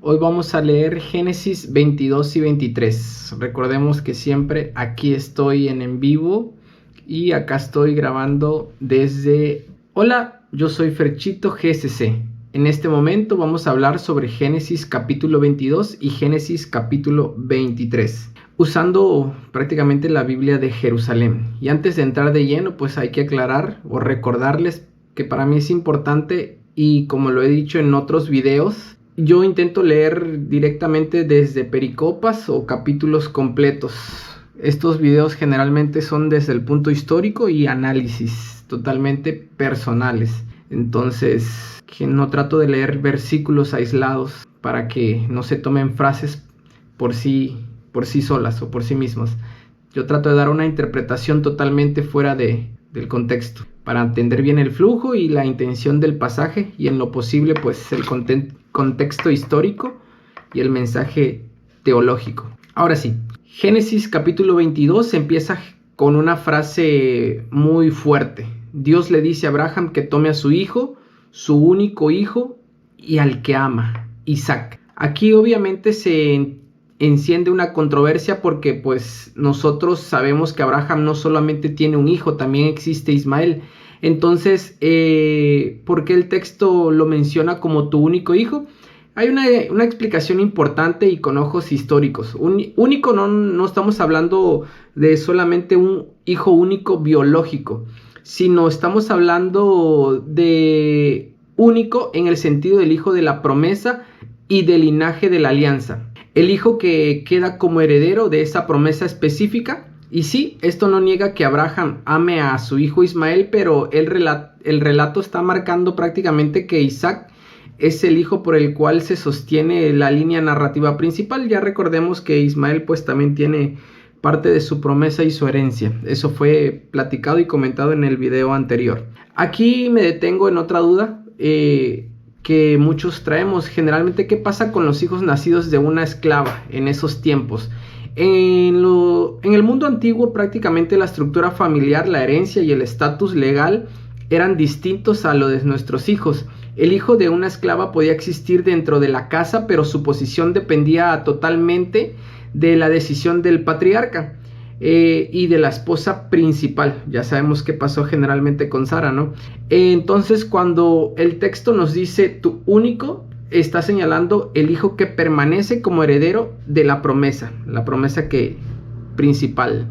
Hoy vamos a leer Génesis 22 y 23. Recordemos que siempre aquí estoy en vivo y acá estoy grabando desde... Hola, yo soy Ferchito GSC. En este momento vamos a hablar sobre Génesis capítulo 22 y Génesis capítulo 23, usando prácticamente la Biblia de Jerusalén. Y antes de entrar de lleno, pues hay que aclarar o recordarles que para mí es importante, y como lo he dicho en otros videos, yo intento leer directamente desde pericopas o capítulos completos. Estos videos generalmente son desde el punto histórico y análisis totalmente personales. Entonces, que no trato de leer versículos aislados para que no se tomen frases por sí solas o por sí mismas. Yo trato de dar una interpretación totalmente fuera del contexto, para entender bien el flujo y la intención del pasaje, y en lo posible pues el contexto histórico y el mensaje teológico. Ahora sí, Génesis capítulo 22 empieza con una frase muy fuerte. Dios le dice a Abraham que tome a su hijo, su único hijo, y al que ama, Isaac. Aquí obviamente se enciende una controversia porque pues nosotros sabemos que Abraham no solamente tiene un hijo, también existe Ismael. Entonces, ¿por qué el texto lo menciona como tu único hijo? Hay una explicación importante y con ojos históricos. Único no estamos hablando de solamente un hijo único biológico, sino estamos hablando de único en el sentido del hijo de la promesa y del linaje de la alianza. El hijo que queda como heredero de esa promesa específica. Y sí, esto no niega que Abraham ame a su hijo Ismael, pero el relato está marcando prácticamente que Isaac es el hijo por el cual se sostiene la línea narrativa principal. Ya recordemos que Ismael pues también tiene parte de su promesa y su herencia. Eso fue platicado y comentado en el video anterior. Aquí me detengo en otra duda que muchos traemos. Generalmente, ¿qué pasa con los hijos nacidos de una esclava en esos tiempos? En el mundo antiguo, prácticamente la estructura familiar, la herencia y el estatus legal eran distintos a lo de nuestros hijos. El hijo de una esclava podía existir dentro de la casa, pero su posición dependía totalmente de la decisión del patriarca y de la esposa principal. Ya sabemos qué pasó generalmente con Sara, ¿no? Entonces, cuando el texto nos dice tu único, está señalando el hijo que permanece como heredero de la promesa principal.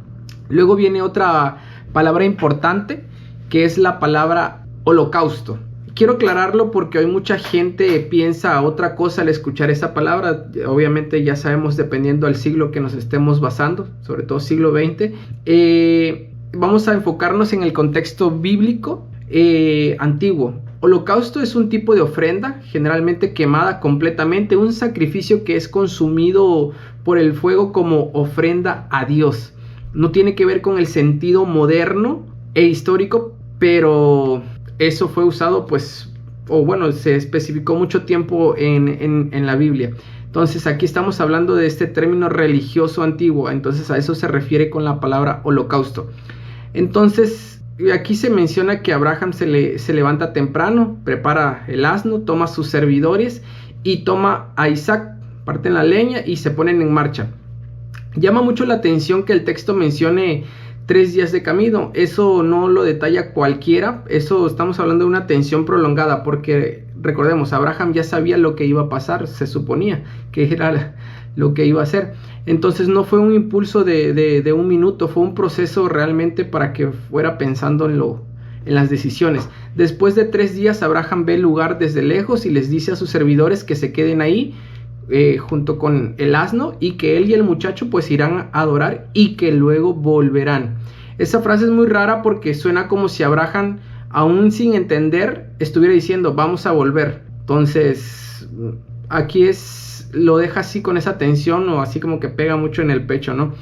Luego viene otra palabra importante, que es la palabra holocausto. Quiero aclararlo porque hoy mucha gente piensa otra cosa al escuchar esa palabra. Obviamente ya sabemos, dependiendo del siglo que nos estemos basando, sobre todo siglo XX. Vamos a enfocarnos en el contexto bíblico antiguo. Holocausto es un tipo de ofrenda, generalmente quemada completamente, un sacrificio que es consumido por el fuego como ofrenda a Dios. No tiene que ver con el sentido moderno e histórico, pero eso fue usado se especificó mucho tiempo en la Biblia. Entonces aquí estamos hablando de este término religioso antiguo, entonces a eso se refiere con la palabra holocausto. Entonces aquí se menciona que Abraham se levanta temprano, prepara el asno, toma sus servidores y toma a Isaac, parten la leña y se ponen en marcha. Llama mucho la atención que el texto mencione 3 días de camino. Eso no lo detalla cualquiera. Eso estamos hablando de una tensión prolongada, porque recordemos, Abraham ya sabía lo que iba a pasar, se suponía que era lo que iba a hacer. Entonces no fue un impulso de un minuto, fue un proceso realmente para que fuera pensando en las decisiones. Después de 3 días, Abraham ve el lugar desde lejos y les dice a sus servidores que se queden ahí junto con el asno, y que él y el muchacho pues irán a adorar y que luego volverán. Esa frase es muy rara porque suena como si Abraham, aún sin entender, estuviera diciendo vamos a volver. Entonces aquí lo deja así con esa tensión, o así como que pega mucho en el pecho, ¿no?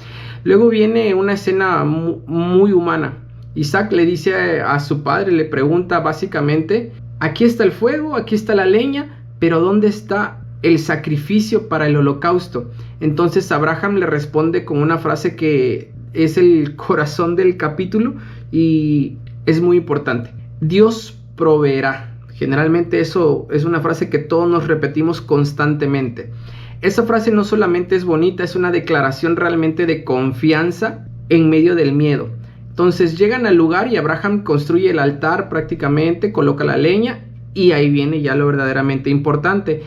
Luego viene una escena muy humana. Isaac le dice a su padre, le pregunta básicamente, aquí está el fuego, aquí está la leña, pero ¿dónde está el sacrificio para el holocausto? Entonces Abraham le responde con una frase que es el corazón del capítulo y es muy importante. Dios proveerá. Generalmente eso es una frase que todos nos repetimos constantemente. Esa frase no solamente es bonita, es una declaración realmente de confianza en medio del miedo. Entonces llegan al lugar y Abraham construye el altar prácticamente, coloca la leña y ahí viene ya lo verdaderamente importante.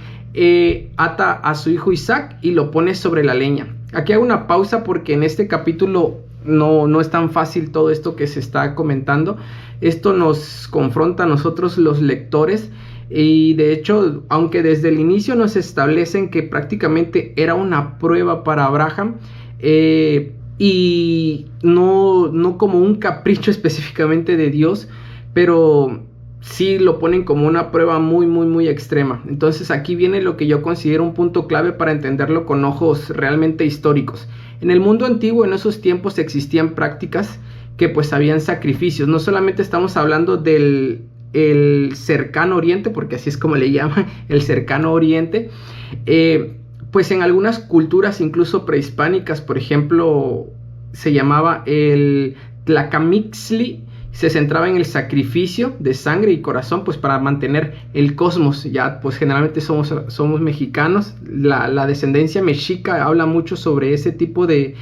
Ata a su hijo Isaac y lo pone sobre la leña. Aquí hago una pausa porque en este capítulo no es tan fácil todo esto que se está comentando. Esto nos confronta a nosotros los lectores y de hecho, aunque desde el inicio nos establecen que prácticamente era una prueba para Abraham, y no como un capricho específicamente de Dios, pero sí lo ponen como una prueba muy extrema. Entonces aquí viene lo que yo considero un punto clave para entenderlo con ojos realmente históricos. En el mundo antiguo, en esos tiempos, existían prácticas que pues habían sacrificios. No solamente estamos hablando del cercano oriente, porque así es como le llaman, el cercano oriente. Pues en algunas culturas, incluso prehispánicas, por ejemplo, se llamaba el Tlacamixtli, se centraba en el sacrificio de sangre y corazón, pues para mantener el cosmos. Ya pues generalmente somos mexicanos, la descendencia mexica habla mucho sobre ese tipo de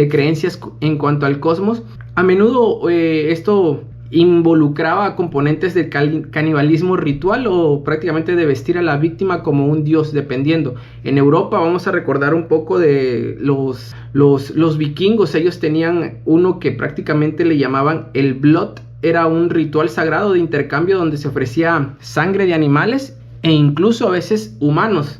creencias en cuanto al cosmos. A menudo esto involucraba componentes del canibalismo ritual o prácticamente de vestir a la víctima como un dios, dependiendo. En Europa vamos a recordar un poco de los vikingos. Ellos tenían uno que prácticamente le llamaban el Blood. Era un ritual sagrado de intercambio donde se ofrecía sangre de animales e incluso a veces humanos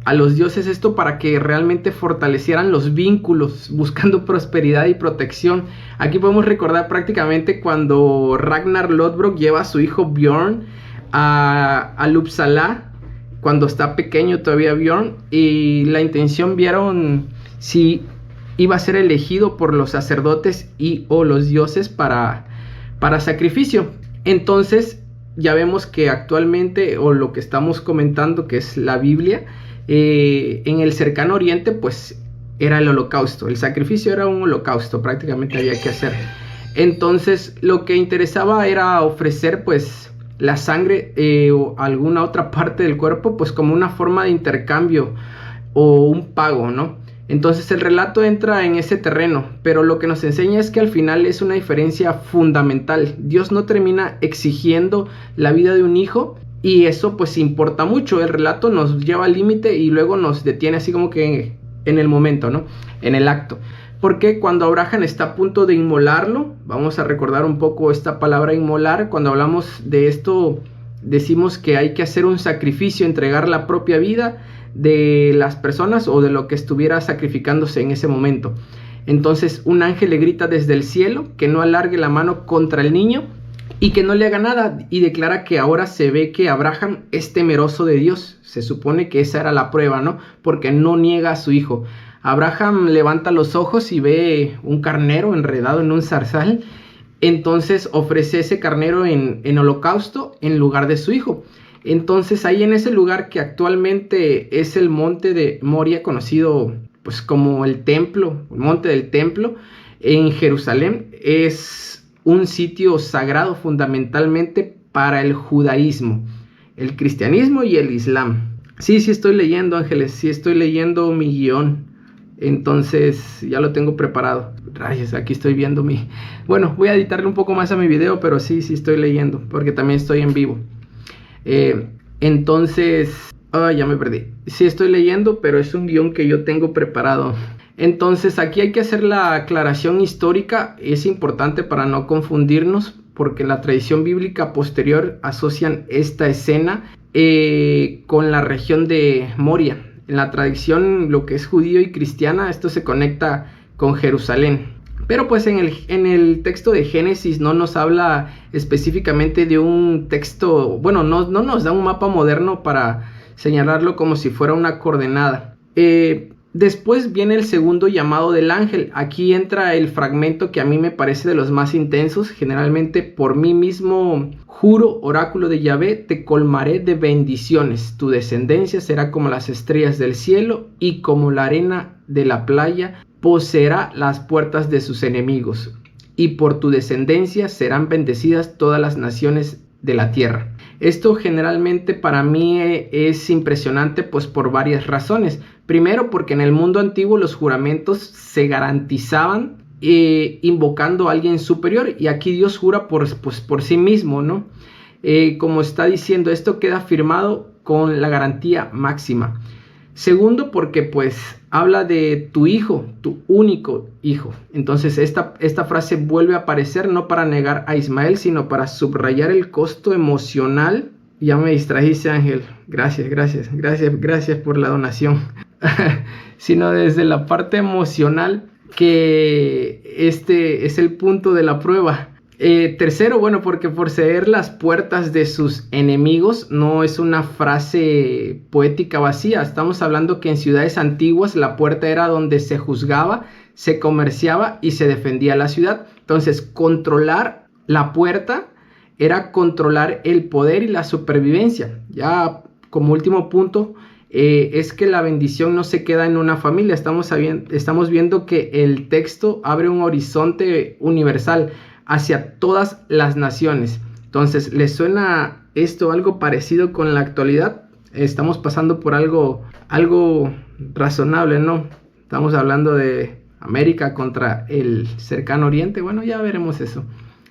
a los dioses, esto para que realmente fortalecieran los vínculos, buscando prosperidad y protección. Aquí podemos recordar prácticamente cuando Ragnar Lodbrok lleva a su hijo Bjorn a Uppsala, cuando está pequeño todavía Bjorn, y la intención vieron si iba a ser elegido por los sacerdotes o los dioses para sacrificio. Entonces ya vemos que actualmente, o lo que estamos comentando, que es la Biblia, en el cercano oriente pues era el holocausto. El sacrificio era un holocausto, prácticamente había que hacer. Entonces lo que interesaba era ofrecer pues la sangre o alguna otra parte del cuerpo pues como una forma de intercambio o un pago, ¿no? Entonces el relato entra en ese terreno, pero lo que nos enseña es que al final es una diferencia fundamental. Dios no termina exigiendo la vida de un hijo y eso pues importa mucho. El relato nos lleva al límite y luego nos detiene así como que en el momento, ¿no? En el acto. Porque cuando Abraham está a punto de inmolarlo, vamos a recordar un poco esta palabra inmolar. Cuando hablamos de esto decimos que hay que hacer un sacrificio, entregar la propia vida de las personas o de lo que estuviera sacrificándose en ese momento. Entonces un ángel le grita desde el cielo que no alargue la mano contra el niño y que no le haga nada, y declara que ahora se ve que Abraham es temeroso de Dios. Se supone que esa era la prueba, ¿no? Porque no niega a su hijo. Abraham levanta los ojos y ve un carnero enredado en un zarzal. Entonces ofrece ese carnero en holocausto en lugar de su hijo. Entonces ahí en ese lugar que actualmente es el monte de Moria, conocido pues como el templo, el monte del templo en Jerusalén, es un sitio sagrado fundamentalmente para el judaísmo, el cristianismo y el islam. Sí estoy leyendo, Ángeles, sí estoy leyendo mi guión. Entonces ya lo tengo preparado. Rayos, aquí estoy viendo bueno, voy a editarle un poco más a mi video, pero sí estoy leyendo, porque también estoy en vivo. Entonces ya me perdí. Sí estoy leyendo, pero es un guión que yo tengo preparado. Entonces aquí hay que hacer la aclaración histórica. Es importante para no confundirnos, porque en la tradición bíblica posterior asocian esta escena con la región de Moria. En la tradición, lo que es judío y cristiana, esto se conecta con Jerusalén. Pero pues en el texto de Génesis no nos habla específicamente de un texto, bueno, no nos da un mapa moderno para señalarlo como si fuera una coordenada. Después viene el segundo llamado del ángel. Aquí entra el fragmento que a mí me parece de los más intensos. Generalmente: por mí mismo juro, oráculo de Yahvé, te colmaré de bendiciones. Tu descendencia será como las estrellas del cielo y como la arena de la playa. Poseerá las puertas de sus enemigos, y por tu descendencia serán bendecidas todas las naciones de la tierra. Esto generalmente para mí es impresionante pues por varias razones. Primero, porque en el mundo antiguo los juramentos se garantizaban invocando a alguien superior, y aquí Dios jura por sí mismo, ¿no? Como está diciendo, esto queda firmado con la garantía máxima. Segundo, porque pues habla de tu hijo, tu único hijo. Entonces esta frase vuelve a aparecer no para negar a Ismael, sino para subrayar el costo emocional. Ya me distrajiste, Ángel. Gracias por la donación. Sino desde la parte emocional, que este es el punto de la prueba. Tercero, bueno, porque poseer las puertas de sus enemigos no es una frase poética vacía. Estamos hablando que en ciudades antiguas la puerta era donde se juzgaba, se comerciaba y se defendía la ciudad. Entonces, controlar la puerta era controlar el poder y la supervivencia. Ya como último punto, es que la bendición no se queda en una familia. Estamos viendo que el texto abre un horizonte universal hacia todas las naciones. Entonces, ¿les suena esto algo parecido con la actualidad? Estamos pasando por algo razonable, ¿no? Estamos hablando de América contra el cercano oriente. Bueno, ya veremos eso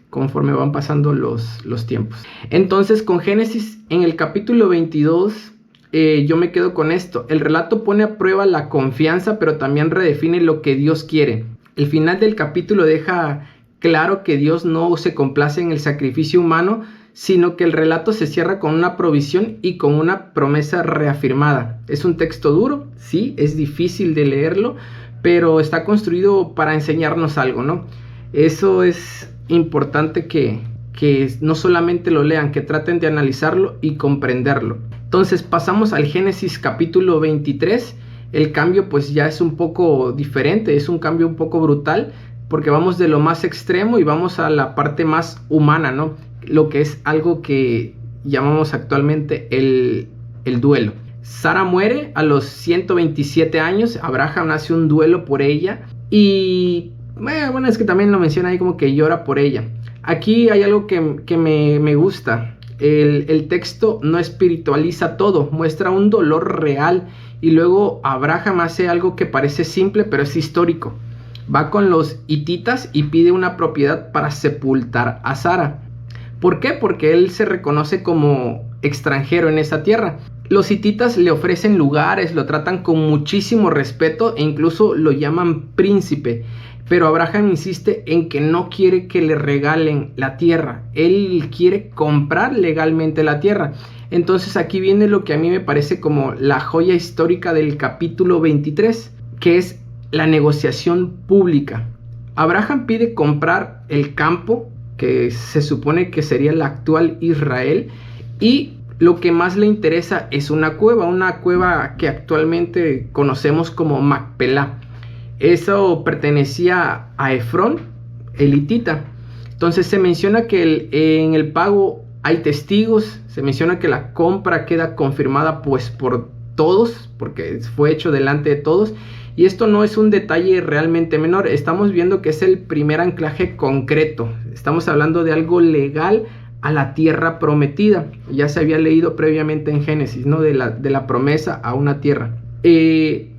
conforme van pasando los tiempos. Entonces, con Génesis, en el capítulo 22, yo me quedo con esto. El relato pone a prueba la confianza, pero también redefine lo que Dios quiere. El final del capítulo deja claro que Dios no se complace en el sacrificio humano, sino que el relato se cierra con una provisión y con una promesa reafirmada. Es un texto duro, sí, es difícil de leerlo, pero está construido para enseñarnos algo, ¿no? Eso es importante que no solamente lo lean, que traten de analizarlo y comprenderlo. Entonces pasamos al Génesis capítulo 23. El cambio pues ya es un poco diferente, es un cambio un poco brutal, porque vamos de lo más extremo y vamos a la parte más humana, ¿no? Lo que es algo que llamamos actualmente el duelo. Sara muere a los 127 años, Abraham hace un duelo por ella y bueno, es que también lo menciona ahí como que llora por ella. Aquí hay algo que me gusta. El texto no espiritualiza todo, muestra un dolor real, y luego Abraham hace algo que parece simple pero es histórico. Va con los hititas y pide una propiedad para sepultar a Sara. ¿Por qué? Porque él se reconoce como extranjero en esa tierra. Los hititas le ofrecen lugares, lo tratan con muchísimo respeto e incluso lo llaman príncipe. Pero Abraham insiste en que no quiere que le regalen la tierra. Él quiere comprar legalmente la tierra. Entonces aquí viene lo que a mí me parece como la joya histórica del capítulo 23, que es la negociación pública. Abraham pide comprar el campo, que se supone que sería el actual Israel, y lo que más le interesa es una cueva que actualmente conocemos como Macpelá. Eso pertenecía a Efrón, el hitita. Entonces se menciona que en el pago hay testigos, se menciona que la compra queda confirmada pues por todos, porque fue hecho delante de todos. Y esto no es un detalle realmente menor, estamos viendo que es el primer anclaje concreto. Estamos hablando de algo legal a la tierra prometida. Ya se había leído previamente en Génesis, ¿no? De la promesa a una tierra.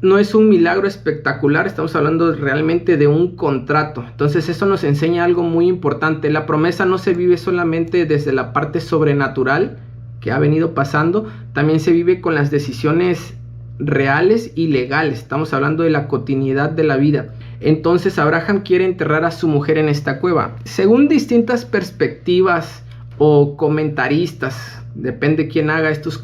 No es un milagro espectacular, estamos hablando realmente de un contrato. Entonces eso nos enseña algo muy importante. La promesa no se vive solamente desde la parte sobrenatural que ha venido pasando, también se vive con las decisiones reales y legales. Estamos hablando de la cotidianidad de la vida. Entonces Abraham quiere enterrar a su mujer en esta cueva. Según distintas perspectivas o comentaristas, depende quién haga estos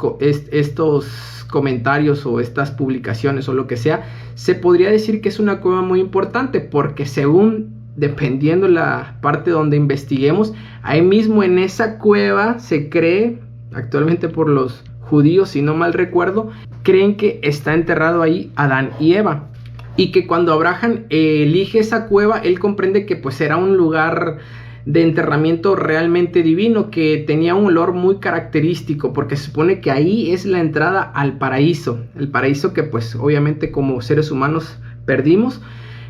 comentarios o estas publicaciones o lo que sea, se podría decir que es una cueva muy importante, porque dependiendo la parte donde investiguemos, ahí mismo en esa cueva se cree, actualmente por los judíos, si no mal recuerdo, creen que está enterrado ahí Adán y Eva, y que cuando Abraham elige esa cueva, él comprende que pues era un lugar de enterramiento realmente divino, que tenía un olor muy característico, porque se supone que ahí es la entrada al paraíso, el paraíso que pues obviamente como seres humanos perdimos.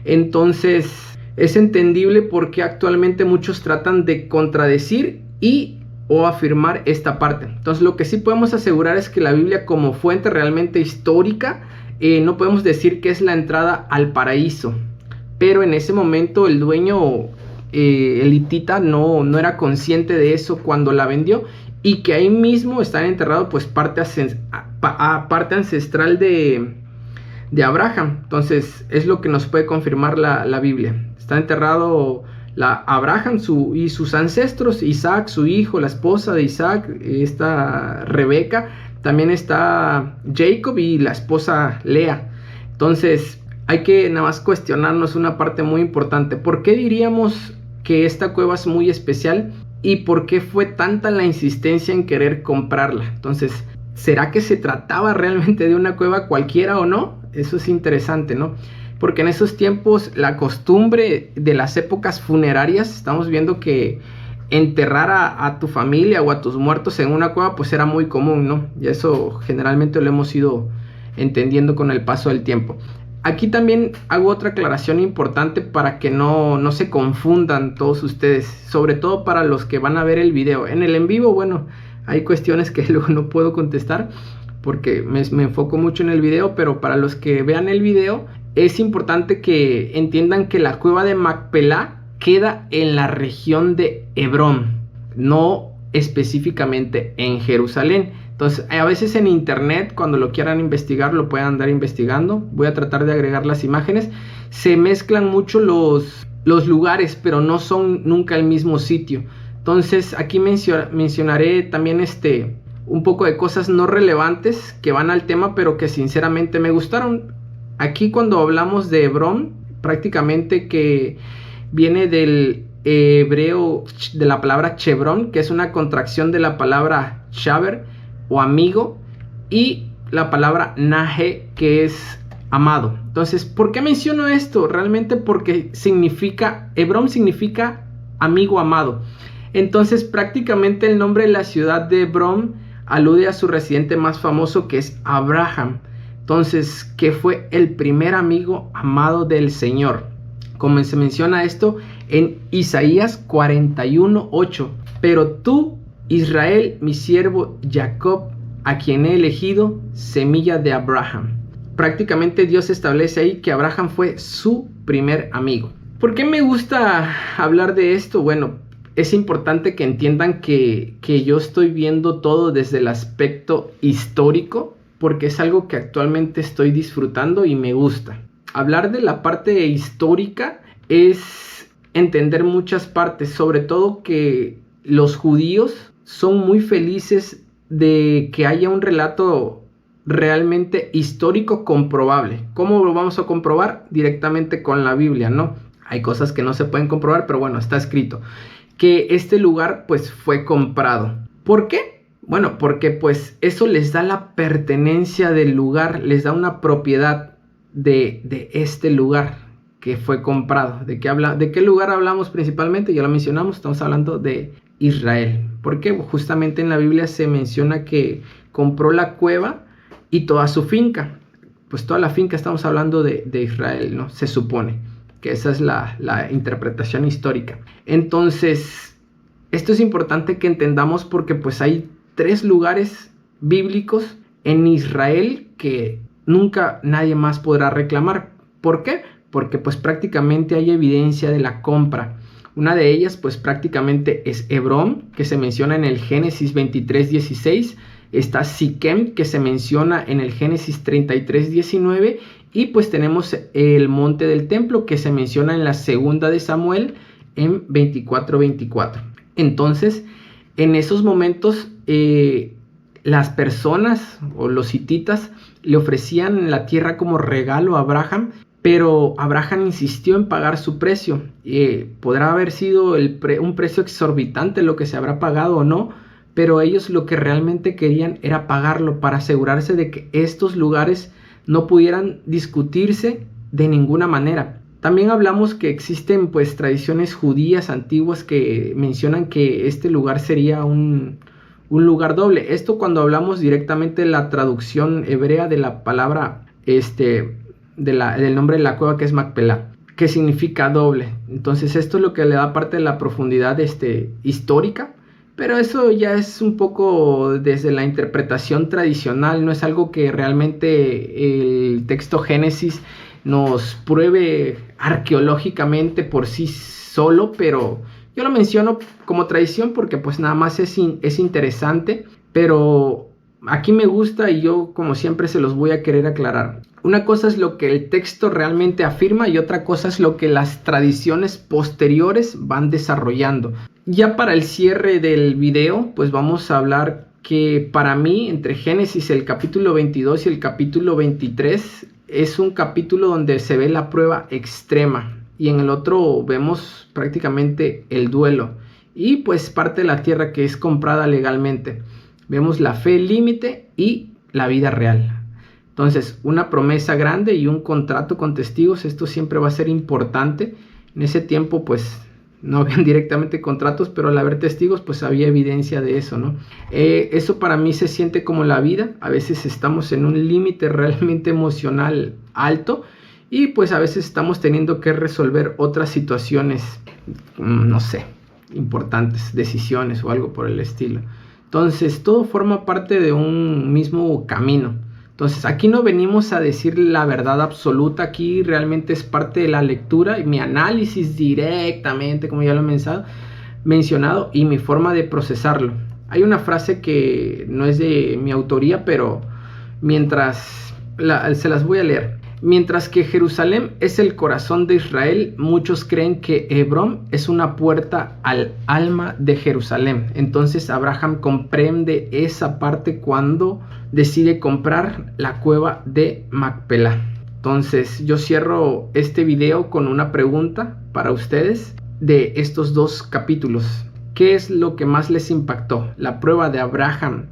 Entonces es entendible porque actualmente muchos tratan de contradecir y o afirmar esta parte. Entonces lo que sí podemos asegurar es que la Biblia, como fuente realmente histórica, no podemos decir que es la entrada al paraíso, pero en ese momento el dueño el hitita no era consciente de eso cuando la vendió, y que ahí mismo está enterrado pues parte ancestral de Abraham. Entonces es lo que nos puede confirmar la Biblia. Está enterrado Abraham y sus ancestros, Isaac, su hijo, la esposa de Isaac, esta Rebeca, también está Jacob y la esposa Lea. Entonces hay que nada más cuestionarnos una parte muy importante. ¿Por qué diríamos que esta cueva es muy especial? ¿Y por qué fue tanta la insistencia en querer comprarla? Entonces, ¿será que se trataba realmente de una cueva cualquiera o no? Eso es interesante, ¿no? Porque en esos tiempos la costumbre de las épocas funerarias, estamos viendo que enterrar a tu familia o a tus muertos en una cueva pues era muy común, ¿no? Y eso generalmente lo hemos ido entendiendo con el paso del tiempo. Aquí también hago otra aclaración importante para que no se confundan todos ustedes, sobre todo para los que van a ver el video. En el en vivo, bueno, hay cuestiones que luego no puedo contestar porque me enfoco mucho en el video, pero para los que vean el video es importante que entiendan que la cueva de Macpelá queda en la región de Hebrón, no específicamente en Jerusalén. Entonces, a veces en internet, cuando lo quieran investigar, lo pueden andar investigando. Voy a tratar de agregar las imágenes. Se mezclan mucho los lugares, pero no son nunca el mismo sitio. Entonces, aquí mencionaré también un poco de cosas no relevantes que van al tema, pero que sinceramente me gustaron. Aquí cuando hablamos de Hebrón, prácticamente que viene del hebreo de la palabra Chevron, que es una contracción de la palabra Shaver o amigo, y la palabra Naje, que es amado. Entonces, ¿por qué menciono esto? Realmente porque Hebrón significa amigo amado. Entonces, prácticamente el nombre de la ciudad de Hebrón alude a su residente más famoso, que es Abraham. Entonces, que fue el primer amigo amado del Señor. Como se menciona esto en Isaías 41:8. Pero tú, Israel, mi siervo Jacob, a quien he elegido, semilla de Abraham. Prácticamente Dios establece ahí que Abraham fue su primer amigo. ¿Por qué me gusta hablar de esto? Bueno, es importante que entiendan que yo estoy viendo todo desde el aspecto histórico, porque es algo que actualmente estoy disfrutando y me gusta. Hablar de la parte histórica es entender muchas partes, sobre todo que los judíos son muy felices de que haya un relato realmente histórico comprobable. ¿Cómo lo vamos a comprobar? Directamente con la Biblia, ¿no? Hay cosas que no se pueden comprobar, pero bueno, está escrito que este lugar pues fue comprado. ¿Por qué? Bueno, porque pues eso les da la pertenencia del lugar, les da una propiedad de este lugar que fue comprado. ¿De qué lugar hablamos principalmente? Ya lo mencionamos, estamos hablando de Israel. Porque justamente en la Biblia se menciona que compró la cueva y toda su finca. Pues toda la finca, estamos hablando de Israel, ¿no? Se supone que esa es la interpretación histórica. Entonces, esto es importante que entendamos porque pues hay 3 lugares bíblicos en Israel que nunca nadie más podrá reclamar. ¿Por qué? Porque pues prácticamente hay evidencia de la compra. Una de ellas pues prácticamente es Hebrón, que se menciona en el Génesis 23:16. Está Siquem, que se menciona en el Génesis 33:19. Y pues tenemos el monte del templo, que se menciona en la segunda de Samuel en 24:24. Entonces, en esos momentos, las personas o los hititas le ofrecían la tierra como regalo a Abraham, pero Abraham insistió en pagar su precio. Podrá haber sido un precio exorbitante lo que se habrá pagado o no, pero ellos lo que realmente querían era pagarlo para asegurarse de que estos lugares no pudieran discutirse de ninguna manera. También hablamos que existen pues tradiciones judías antiguas que mencionan que este lugar sería un lugar doble. Esto cuando hablamos directamente de la traducción hebrea de la palabra del nombre de la cueva, que es Macpelá, que significa doble. Entonces esto es lo que le da parte de la profundidad histórica, Pero eso ya es un poco desde la interpretación tradicional, no es algo que realmente el texto Génesis nos pruebe arqueológicamente por sí solo, pero yo lo menciono como tradición porque pues nada más es interesante, pero aquí me gusta y yo como siempre se los voy a querer aclarar. Una cosa es lo que el texto realmente afirma y otra cosa es lo que las tradiciones posteriores van desarrollando. Ya para el cierre del video, pues vamos a hablar que para mí entre Génesis el capítulo 22 y el capítulo 23 es un capítulo donde se ve la prueba extrema y en el otro vemos prácticamente el duelo y pues parte de la tierra que es comprada legalmente. Vemos la fe límite y la vida real. Entonces, una promesa grande y un contrato con testigos, esto siempre va a ser importante. En ese tiempo, pues, no habían directamente contratos, pero al haber testigos, pues había evidencia de eso, ¿no? Eso para mí se siente como la vida. A veces estamos en un límite realmente emocional alto y pues a veces estamos teniendo que resolver otras situaciones, no sé, importantes, decisiones o algo por el estilo. Entonces, todo forma parte de un mismo camino. Entonces, aquí no venimos a decir la verdad absoluta, aquí realmente es parte de la lectura y mi análisis directamente, como ya lo he mencionado, y mi forma de procesarlo. Hay una frase que no es de mi autoría, pero se las voy a leer. Mientras que Jerusalén es el corazón de Israel, muchos creen que Hebrón es una puerta al alma de Jerusalén. Entonces Abraham comprende esa parte cuando decide comprar la cueva de Macpelá. Entonces yo cierro este video con una pregunta para ustedes de estos dos capítulos. ¿Qué es lo que más les impactó? ¿La prueba de Abraham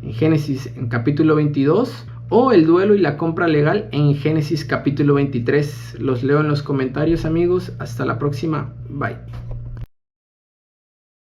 en Génesis en capítulo 22 o el duelo y la compra legal en Génesis capítulo 23? Los leo en los comentarios, amigos. Hasta la próxima. Bye.